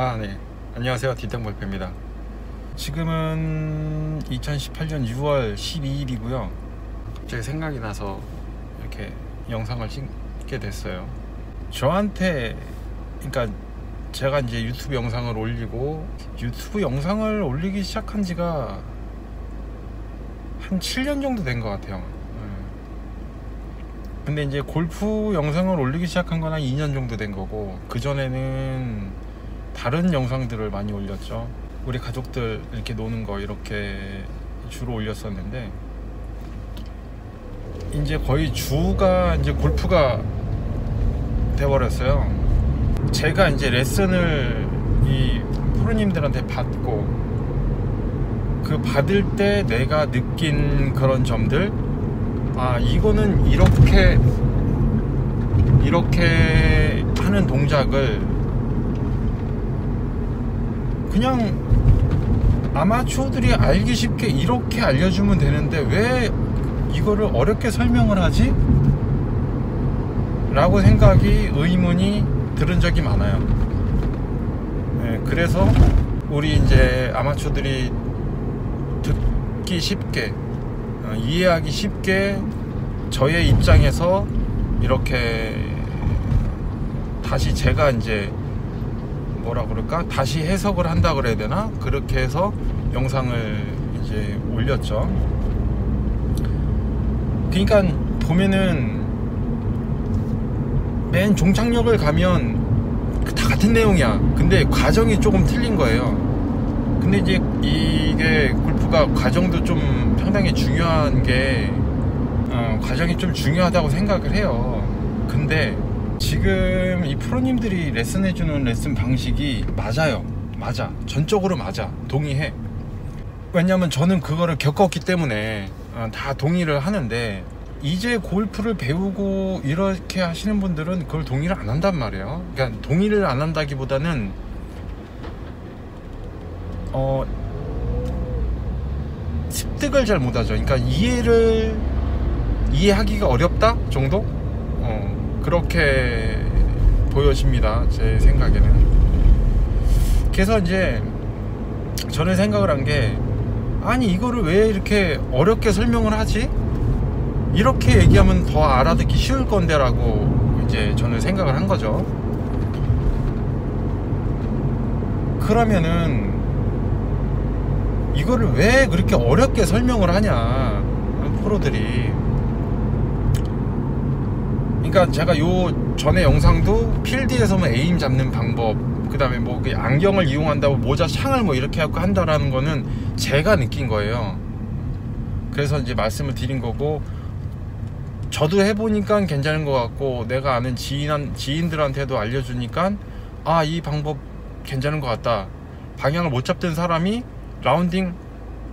네. 안녕하세요. 뒷땅볼페입니다. 지금은 2018년 6월 12일이고요. 제 생각이 나서 이렇게 영상을 찍게 됐어요. 저한테, 그러니까 제가 이제 유튜브 영상을 올리고, 유튜브 영상을 올리기 시작한 지가 한 7년 정도 된 것 같아요. 근데 이제 골프 영상을 올리기 시작한 건 한 2년 정도 된 거고, 그전에는 다른 영상들을 많이 올렸죠. 우리 가족들 이렇게 노는 거 이렇게 주로 올렸었는데, 이제 거의 주가 이제 골프가 돼버렸어요. 제가 이제 레슨을 이 프로님들한테 받고, 그 받을 때 내가 느낀 그런 점들, 이거는 이렇게 하는 동작을 그냥 아마추어들이 알기 쉽게 이렇게 알려주면 되는데 왜 이거를 어렵게 설명을 하지? 라고 의문이 들은 적이 많아요. 그래서 우리 이제 아마추어들이 듣기 쉽게, 이해하기 쉽게 저의 입장에서 이렇게 다시 제가 이제 뭐라 그럴까? 다시 해석을 한다 그래야 되나? 그렇게 해서 영상을 이제 올렸죠. 그러니까 보면은 맨 종착역을 가면 다 같은 내용이야. 근데 과정이 조금 틀린 거예요. 근데 이제 이게 골프가 과정도 좀 상당히 중요한 게, 과정이 좀 중요하다고 생각을 해요. 근데 지금 이 프로님들이 레슨해주는 레슨 방식이 맞아요. 맞아. 전적으로 맞아. 동의해. 왜냐면 저는 그거를 겪었기 때문에 다 동의를 하는데, 이제 골프를 배우고 이렇게 하시는 분들은 그걸 동의를 안 한단 말이에요. 그러니까 동의를 안 한다기보다는 습득을 잘 못하죠. 그러니까 이해하기가 어렵다 정도? 그렇게 보여집니다, 제 생각에는. 그래서 이제 저는 생각을 한 게, 아니 이거를 왜 이렇게 어렵게 설명을 하지? 이렇게 얘기하면 더 알아듣기 쉬울 건데 라고 이제 저는 생각을 한 거죠. 그러면은 이거를 왜 그렇게 어렵게 설명을 하냐, 프로들이. 그러니까 제가 요 전에 영상도 필드에서만 에임 잡는 방법, 그 다음에 뭐 안경을 이용한다고 모자 창을 뭐 이렇게 하고 한다라는 거는 제가 느낀 거예요. 그래서 이제 말씀을 드린 거고, 저도 해보니까 괜찮은 것 같고, 내가 아는 지인들한테도 알려주니까 이 방법 괜찮은 것 같다. 방향을 못 잡던 사람이 라운딩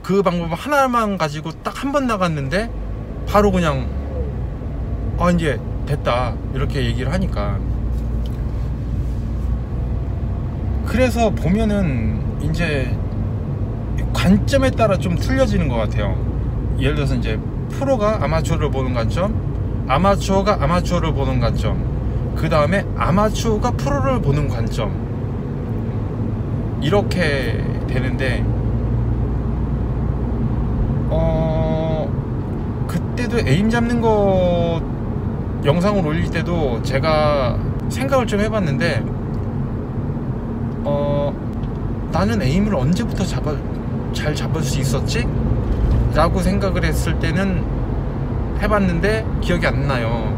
그 방법 하나만 가지고 딱 한 번 나갔는데 바로 그냥 이제 됐다 이렇게 얘기를 하니까. 그래서 보면은 이제 관점에 따라 좀 틀려지는 것 같아요. 예를 들어서 이제 프로가 아마추어를 보는 관점, 아마추어가 아마추어를 보는 관점, 그 다음에 아마추어가 프로를 보는 관점, 이렇게 되는데, 그때도 에임 잡는 거 영상을 올릴 때도 제가 생각을 좀 해봤는데, 나는 에임을 언제부터 잘 잡을 수 있었지? 라고 생각을 했을 때는 해봤는데 기억이 안 나요.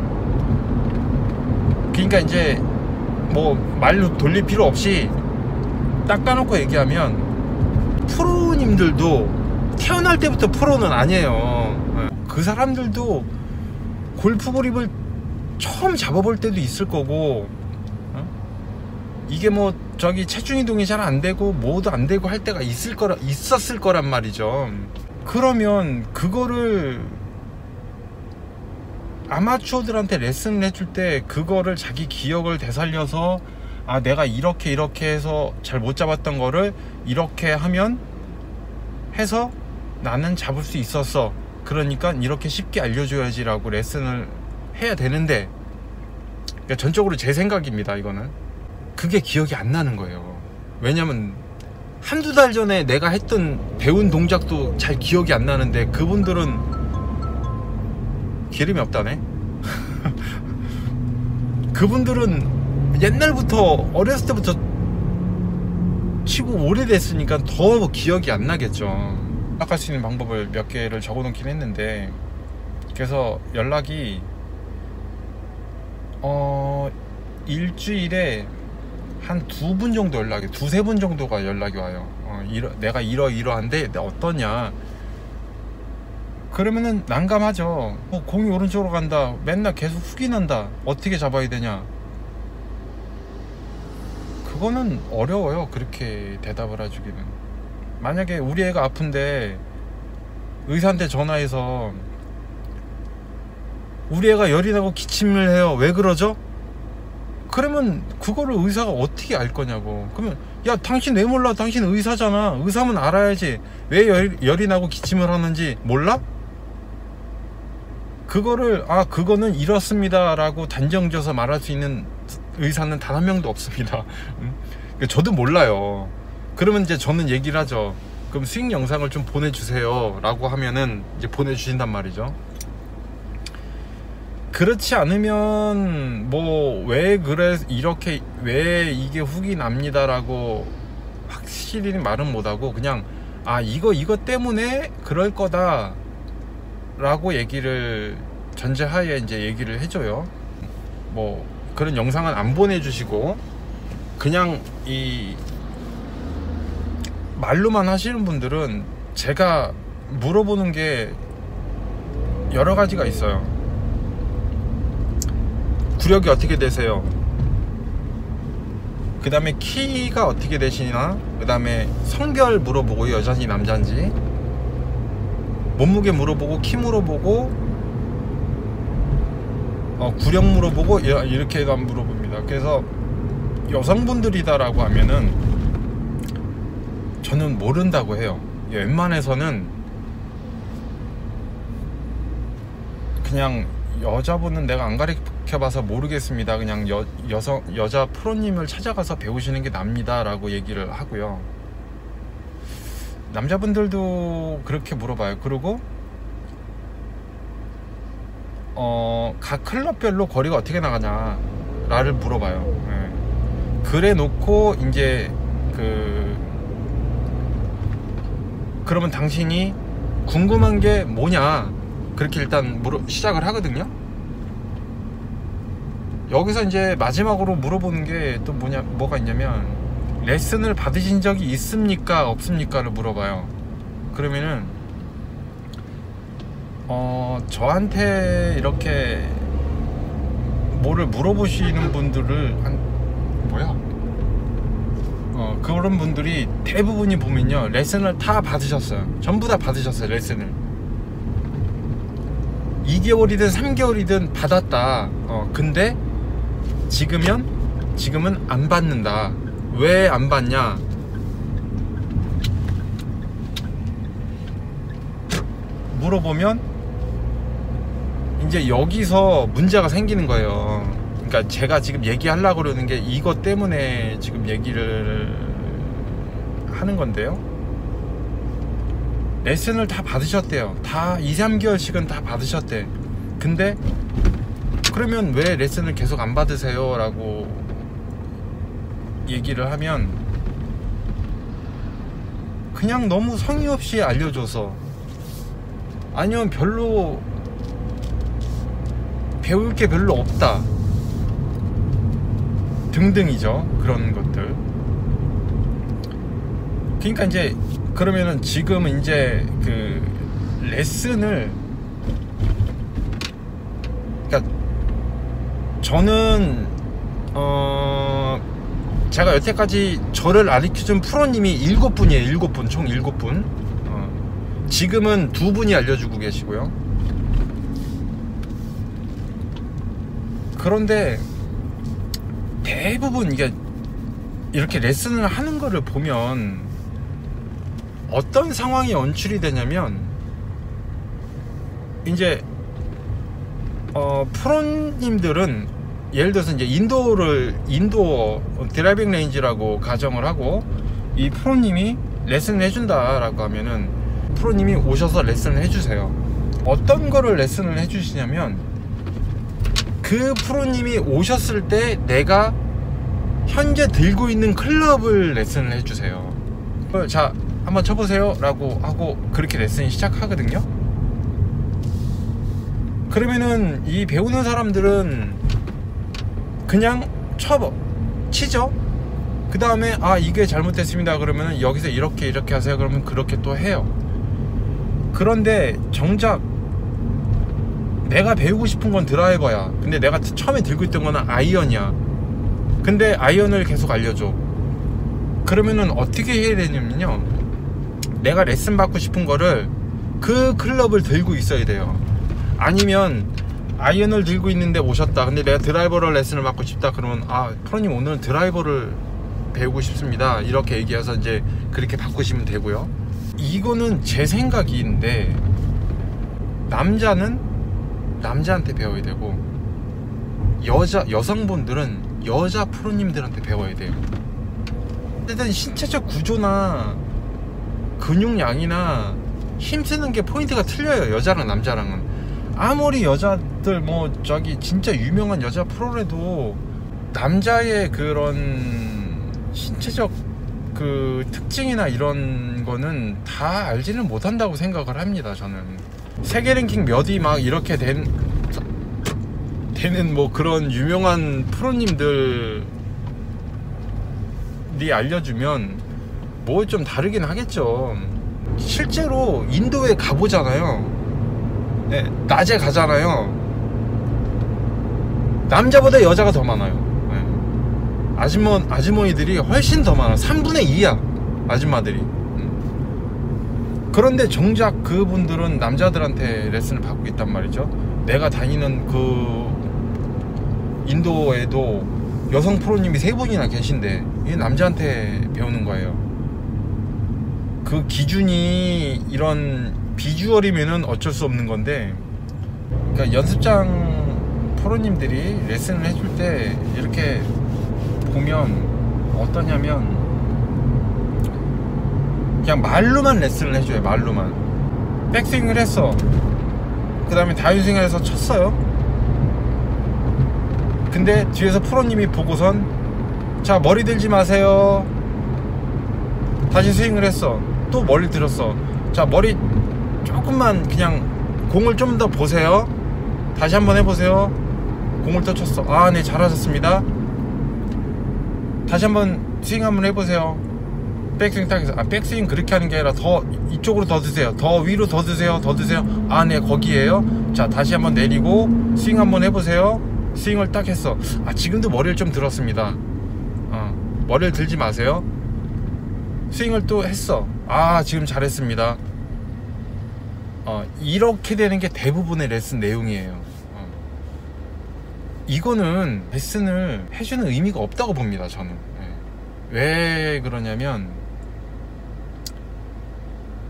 그러니까 이제 뭐 말로 돌릴 필요 없이 딱 까놓고 얘기하면, 프로님들도 태어날 때부터 프로는 아니에요. 그 사람들도 골프 그립을 처음 잡아볼 때도 있을 거고, 이게 뭐 체중 이동이 잘 안 되고 뭐도 안 되고 할 때가 있었을 거란 말이죠. 그러면 그거를 아마추어들한테 레슨을 해줄 때 그거를 자기 기억을 되살려서, 내가 이렇게 해서 잘 못 잡았던 거를 이렇게 하면 해서 나는 잡을 수 있었어, 그러니까 이렇게 쉽게 알려줘야지 라고 레슨을 해야 되는데, 그러니까 전적으로 제 생각입니다. 이거는 그게 기억이 안 나는 거예요. 왜냐면 한두 달 전에 내가 했던 배운 동작도 잘 기억이 안 나는데 그분들은 기름이 없다네. 그분들은 옛날부터 어렸을 때부터 치고 오래됐으니까 더 기억이 안 나겠죠. 연락할 수 있는 방법을 몇 개를 적어 놓긴 했는데, 그래서 연락이 일주일에 한 2분 정도 연락이, 2~3분 정도가 연락이 와요. 내가 이러한데 어떠냐. 그러면은 난감하죠. 공이 오른쪽으로 간다, 맨날 계속 훅이 난다, 어떻게 잡아야 되냐. 그거는 어려워요. 그렇게 대답을 해주기는. 만약에 우리 애가 아픈데 의사한테 전화해서 우리 애가 열이 나고 기침을 해요, 왜 그러죠? 그러면 그거를 의사가 어떻게 알 거냐고. 그러면 야, 당신 왜 몰라? 당신 의사잖아. 의사면 알아야지. 왜 열이 나고 기침을 하는지 몰라? 그거를 그거는 이렇습니다 라고 단정져서 말할 수 있는 의사는 단 한 명도 없습니다. 저도 몰라요. 그러면 이제 저는 얘기를 하죠. 그럼 스윙 영상을 좀 보내주세요 라고 하면은 이제 보내주신단 말이죠. 그렇지 않으면 뭐 왜 그래, 이렇게 왜 이게 훅이 납니다 라고 확실히 말은 못하고, 그냥 이거 때문에 그럴 거다 라고 얘기를 전제하에 이제 얘기를 해줘요. 뭐 그런 영상은 안 보내주시고 그냥 이 말로만 하시는 분들은 제가 물어보는 게 여러 가지가 있어요. 구력이 어떻게 되세요? 그 다음에 키가 어떻게 되시나? 그 다음에 성별 물어보고, 여자인지 남자인지. 몸무게 물어보고, 키 물어보고, 구력 물어보고, 이렇게 해서 물어봅니다. 그래서 여성분들이다라고 하면은 저는 모른다고 해요. 웬만해서는 그냥 여자분은 내가 안 가르쳐봐서 모르겠습니다, 그냥 여자 프로님을 찾아가서 배우시는 게 납니다 라고 얘기를 하고요. 남자분들도 그렇게 물어봐요. 그리고 각 클럽별로 거리가 어떻게 나가냐 라를 물어봐요. 그래 놓고 이제 그러면 당신이 궁금한 게 뭐냐, 그렇게 일단 시작을 하거든요. 여기서 이제 마지막으로 물어보는 게 또 뭐가 있냐면, 레슨을 받으신 적이 있습니까 없습니까를 물어봐요. 그러면은 저한테 이렇게 뭐를 물어보시는 분들을 그런 분들이 대부분이 보면요, 레슨을 다 받으셨어요. 전부 다 받으셨어요, 레슨을. 2개월이든 3개월이든 받았다. 근데 지금은 안 받는다. 왜 안 받냐? 물어보면 이제 여기서 문제가 생기는 거예요. 그러니까 제가 지금 얘기하려고 그러는 게 이것 때문에 지금 얘기를 하는 건데요. 레슨을 다 받으셨대요. 다 2~3개월씩은 다 받으셨대. 근데 그러면 왜 레슨을 계속 안 받으세요? 라고 얘기를 하면 그냥 너무 성의 없이 알려줘서, 아니면 별로 배울 게 별로 없다 등등이죠. 그런 것들. 그러니까 이제 그러면은 지금은 이제 그 레슨을, 그러니까 저는 제가 여태까지 저를 가르쳐준 프로님이 7분이에요. 7분, 총 7분. 지금은 2분이 알려주고 계시고요. 그런데 대부분 이게 이렇게 레슨을 하는 거를 보면 어떤 상황이 연출이 되냐면, 이제 프로님들은 예를 들어서 이제 인도 드라이빙 레인지라고 가정을 하고 이 프로님이 레슨을 해준다라고 하면은 프로님이 오셔서 레슨을 해주세요. 어떤 거를 레슨을 해주시냐면 그 프로님이 오셨을 때 내가 현재 들고 있는 클럽을 레슨을 해주세요. 자, 한번 쳐보세요 라고 하고 그렇게 레슨이 시작하거든요. 그러면은 이 배우는 사람들은 그냥 치죠. 그 다음에 이게 잘못됐습니다 그러면은 여기서 이렇게 하세요 그러면 그렇게 또 해요. 그런데 정작 내가 배우고 싶은 건 드라이버야. 근데 내가 처음에 들고 있던 거는 아이언이야. 근데 아이언을 계속 알려줘. 그러면은 어떻게 해야 되냐면요, 내가 레슨 받고 싶은 거를 그 클럽을 들고 있어야 돼요. 아니면 아이언을 들고 있는데 오셨다. 근데 내가 드라이버를 레슨을 받고 싶다. 그러면 프로님 오늘은 드라이버를 배우고 싶습니다. 이렇게 얘기해서 이제 그렇게 바꾸시면 되고요. 이거는 제 생각인데 남자는 남자한테 배워야 되고 여성분들은 여자 프로님들한테 배워야 돼요. 어쨌든 신체적 구조나 근육량이나 힘쓰는 게 포인트가 틀려요. 여자랑 남자랑은. 아무리 여자들 진짜 유명한 여자 프로라도 남자의 그런 신체적 그 특징이나 이런 거는 다 알지는 못한다고 생각을 합니다. 저는 세계 랭킹 몇위 막 이렇게 되는 그런 유명한 프로님들이 알려주면 좀 다르긴 하겠죠. 실제로 인도에 가보잖아요. 네, 낮에 가잖아요. 남자보다 여자가 더 많아요. 네. 아주머니들이 훨씬 더 많아. 3분의 2야 아줌마들이. 그런데 정작 그분들은 남자들한테 레슨을 받고 있단 말이죠. 내가 다니는 그 인도에도 여성 프로님이 3분이나 계신데 이게 남자한테 배우는 거예요. 그 기준이 이런 비주얼이면은 어쩔 수 없는 건데, 그러니까 연습장 프로님들이 레슨을 해줄 때 이렇게 보면 어떠냐면 그냥 말로만 레슨을 해줘요. 말로만. 백스윙을 했어. 그 다음에 다운스윙을 해서 쳤어요. 근데 뒤에서 프로님이 보고선 자, 머리 들지 마세요. 다시 스윙을 했어. 또 머리 들었어. 자, 머리 조금만 그냥 공을 좀 더 보세요. 다시 한번 해보세요. 공을 또 쳤어. 네, 잘하셨습니다. 다시 한번 스윙 한번 해보세요. 백스윙 딱 해서 백스윙 그렇게 하는 게 아니라 더 이쪽으로 더 드세요. 더 위로 더 드세요. 더 드세요. 네, 거기에요. 자, 다시 한번 내리고 스윙 한번 해보세요. 스윙을 딱 했어. 지금도 머리를 좀 들었습니다. 머리를 들지 마세요. 스윙을 또 했어. 지금 잘했습니다. 이렇게 되는 게 대부분의 레슨 내용이에요. 이거는 레슨을 해주는 의미가 없다고 봅니다. 저는. 왜 그러냐면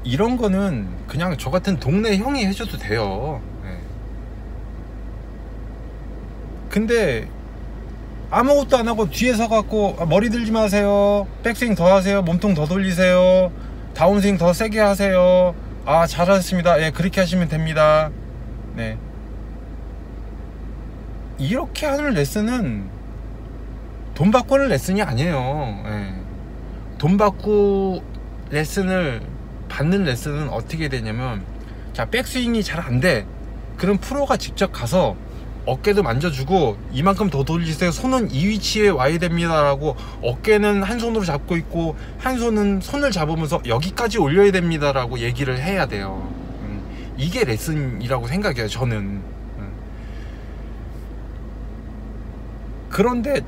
이런 거는 그냥 저 같은 동네 형이 해줘도 돼요. 근데 아무것도 안 하고 뒤에 서갖고 머리 들지 마세요. 백스윙 더 하세요. 몸통 더 돌리세요. 다운스윙 더 세게 하세요. 잘하셨습니다. 예, 그렇게 하시면 됩니다. 네. 이렇게 하는 레슨은 돈 받고 하는 레슨이 아니에요. 돈 받고 레슨을 받는 레슨은 어떻게 되냐면, 자, 백스윙이 잘 안 돼. 그럼 프로가 직접 가서 어깨도 만져주고 이만큼 더 돌리세요. 손은 이 위치에 와야 됩니다 라고, 어깨는 한 손으로 잡고 있고 한 손은 손을 잡으면서 여기까지 올려야 됩니다 라고 얘기를 해야 돼요. 이게 레슨이라고 생각해요, 저는. 그런데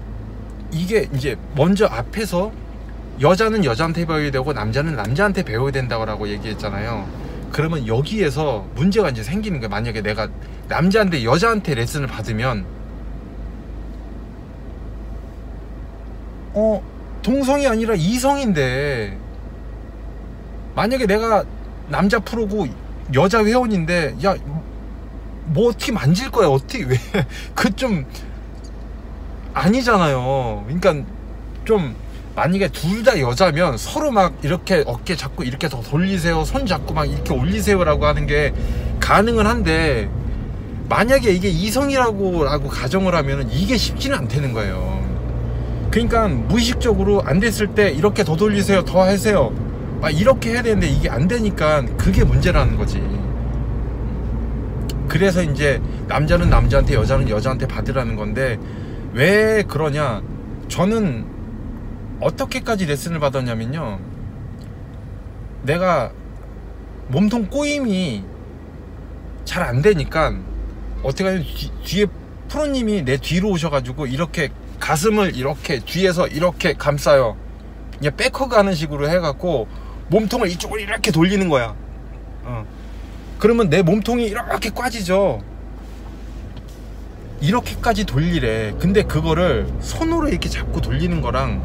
이게 이제 먼저 앞에서 여자는 여자한테 배워야 되고 남자는 남자한테 배워야 된다고 얘기했잖아요. 그러면 여기에서 문제가 이제 생기는 거예요. 만약에 내가 남자인데 여자한테 레슨을 받으면 동성이 아니라 이성인데, 만약에 내가 남자 프로고 여자 회원인데 야, 뭐 어떻게 만질 거야? 어떻게, 왜? 그 좀 아니잖아요. 그러니까 좀 만약에 둘 다 여자면 서로 막 이렇게 어깨 잡고 이렇게 더 돌리세요, 손 잡고 막 이렇게 올리세요 라고 하는 게 가능은 한데, 만약에 이게 이성이라고 가정을 하면 이게 쉽지는 않다는 거예요. 그러니까 무의식적으로 안 됐을 때 이렇게 더 돌리세요, 더 하세요 막 이렇게 해야 되는데 이게 안 되니까 그게 문제라는 거지. 그래서 이제 남자는 남자한테, 여자는 여자한테 받으라는 건데, 왜 그러냐, 저는 어떻게까지 레슨을 받았냐면요, 내가 몸통 꼬임이 잘 안 되니까 어떻게 하면 뒤에 프로님이 내 뒤로 오셔가지고 이렇게 가슴을 이렇게 뒤에서 이렇게 감싸요. 그냥 백허그 하는 식으로 해갖고 몸통을 이쪽으로 이렇게 돌리는 거야. 그러면 내 몸통이 이렇게 꽈지죠. 이렇게까지 돌리래. 근데 그거를 손으로 이렇게 잡고 돌리는 거랑,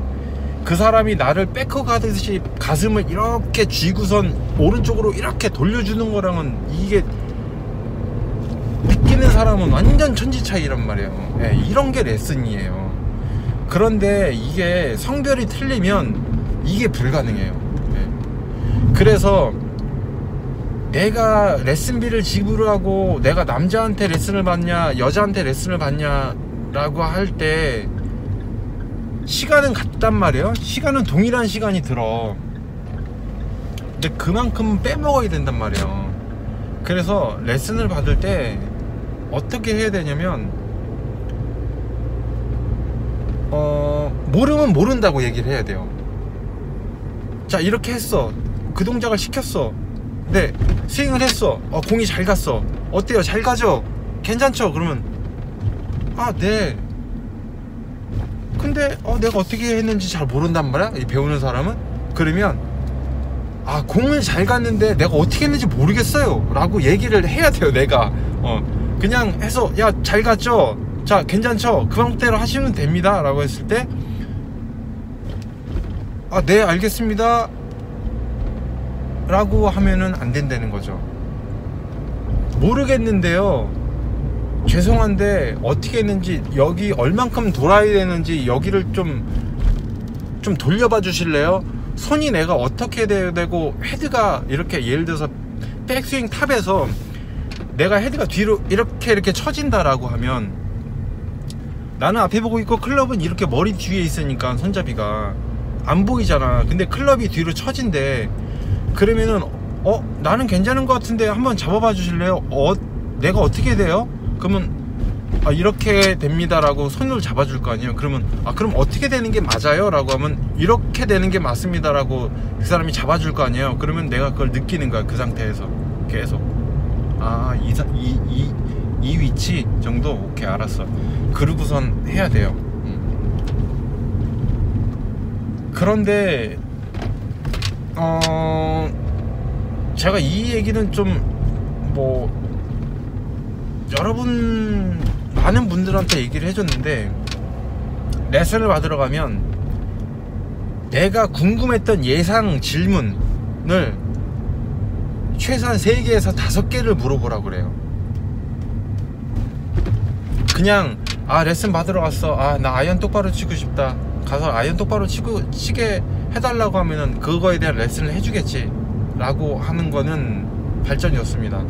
그 사람이 나를 백허그 하듯이 가슴을 이렇게 쥐고선 오른쪽으로 이렇게 돌려주는 거랑은, 이게 느끼는 사람은 완전 천지 차이란 말이에요. 네, 이런 게 레슨이에요. 그런데 이게 성별이 틀리면 이게 불가능해요. 네. 그래서 내가 레슨비를 지불하고 내가 남자한테 레슨을 받냐 여자한테 레슨을 받냐 라고 할 때 시간은 같단 말이에요. 시간은 동일한 시간이 들어. 근데 그만큼 빼먹어야 된단 말이에요. 그래서 레슨을 받을 때 어떻게 해야 되냐면, 모르면 모른다고 얘기를 해야 돼요. 자, 이렇게 했어. 그 동작을 시켰어. 네, 스윙을 했어. 공이 잘 갔어. 어때요? 잘 가죠? 괜찮죠? 그러면 네. 근데 내가 어떻게 했는지 잘 모른단 말이야, 이 배우는 사람은. 그러면 공을 잘 갔는데 내가 어떻게 했는지 모르겠어요 라고 얘기를 해야 돼요. 내가 그냥 해서, 야, 잘 갔죠? 자, 괜찮죠? 그 방법대로 하시면 됩니다 라고 했을 때, 네, 알겠습니다 라고 하면은 안 된다는 거죠. 모르겠는데요, 죄송한데 어떻게 했는지, 여기 얼만큼 돌아야 되는지 여기를 좀 돌려봐 주실래요? 손이 내가 어떻게 되고, 헤드가 이렇게, 예를 들어서 백스윙 탑에서 내가 헤드가 뒤로 이렇게 처진다라고 하면, 나는 앞에 보고 있고 클럽은 이렇게 머리 뒤에 있으니까 손잡이가 안 보이잖아. 근데 클럽이 뒤로 처진대. 그러면은 나는 괜찮은 것 같은데 한번 잡아봐 주실래요? 내가 어떻게 돼요? 그러면 이렇게 됩니다 라고 손으로 잡아줄 거 아니에요. 그러면 그럼 어떻게 되는 게 맞아요? 라고 하면 이렇게 되는 게 맞습니다 라고 그 사람이 잡아줄 거 아니에요. 그러면 내가 그걸 느끼는 거야. 그 상태에서 계속 이 위치 정도? 오케이, 알았어. 그러고선 해야 돼요. 그런데 제가 이 얘기는 좀 여러분, 많은 분들한테 얘기를 해줬는데, 레슨을 받으러 가면 내가 궁금했던 예상 질문을 최소한 3개에서 5개를 물어보라고 그래요. 그냥 레슨 받으러 갔어. 나 아이언 똑바로 치고 싶다. 가서 아이언 똑바로 치게 해달라고 하면은 그거에 대한 레슨을 해주겠지 라고 하는 거는 발전이 없습니다.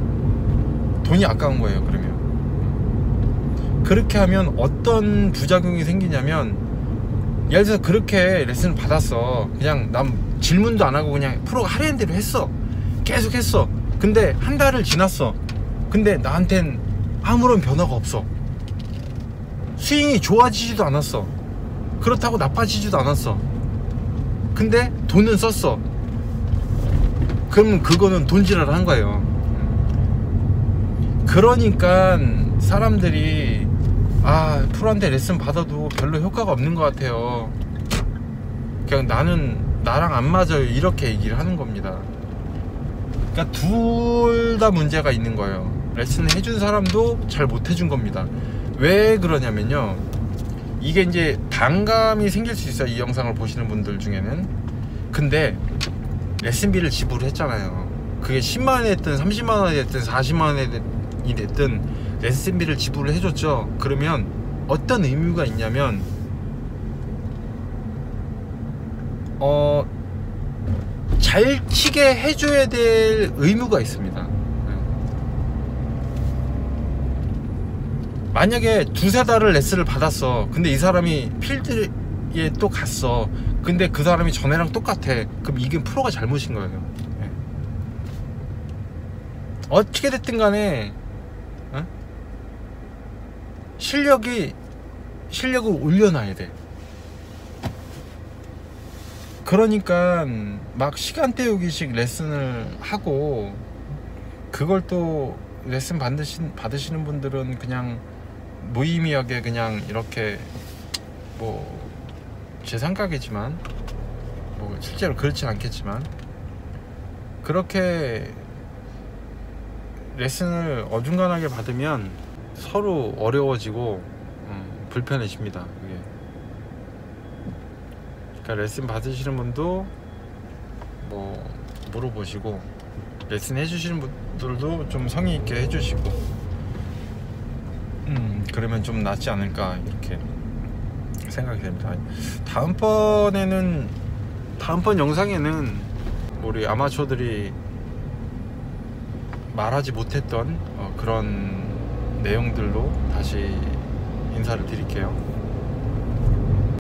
돈이 아까운 거예요. 그러면 그렇게 하면 어떤 부작용이 생기냐면, 예를 들어서 그렇게 레슨을 받았어. 그냥 난 질문도 안 하고 그냥 프로가 하라는 대로 했어. 계속 했어. 근데 한 달을 지났어. 근데 나한텐 아무런 변화가 없어. 스윙이 좋아지지도 않았어. 그렇다고 나빠지지도 않았어. 근데 돈은 썼어. 그럼 그거는 돈지랄 한 거예요. 그러니까 사람들이 프로한테 레슨 받아도 별로 효과가 없는 것 같아요. 그냥 나랑 안 맞아요 이렇게 얘기를 하는 겁니다. 그러니까 둘 다 문제가 있는 거예요. 레슨을 해준 사람도 잘 못 해준 겁니다. 왜 그러냐면요, 이게 이제 반감이 생길 수 있어요, 이 영상을 보시는 분들 중에는. 근데 레슨비를 지불했잖아요. 그게 10만원이 됐든 30만원이 됐든 40만원이 됐든 레슨비를 지불을 해줬죠. 그러면 어떤 의무가 있냐면 잘 치게 해줘야 될 의무가 있습니다. 만약에 두세 달을 레슨을 받았어. 근데 이 사람이 필드에 또 갔어. 근데 그 사람이 전에랑 똑같아. 그럼 이게 프로가 잘못인 거예요. 어떻게 됐든 간에 실력을 올려놔야 돼. 그러니까 막 시간 때우기식 레슨을 하고, 그걸 또 레슨 받으시는 분들은 그냥 무의미하게 그냥 이렇게, 뭐 제 생각이지만 뭐 실제로 그렇진 않겠지만, 그렇게 레슨을 어중간하게 받으면 서로 어려워지고 불편해집니다. 그게. 그러니까 레슨 받으시는 분도 뭐 물어보시고, 레슨 해주시는 분들도 좀 성의 있게 해주시고, 그러면 좀 낫지 않을까 이렇게 생각이 됩니다. 다음번 영상에는 우리 아마추어들이 말하지 못했던 그런 내용들로 다시 인사를 드릴게요.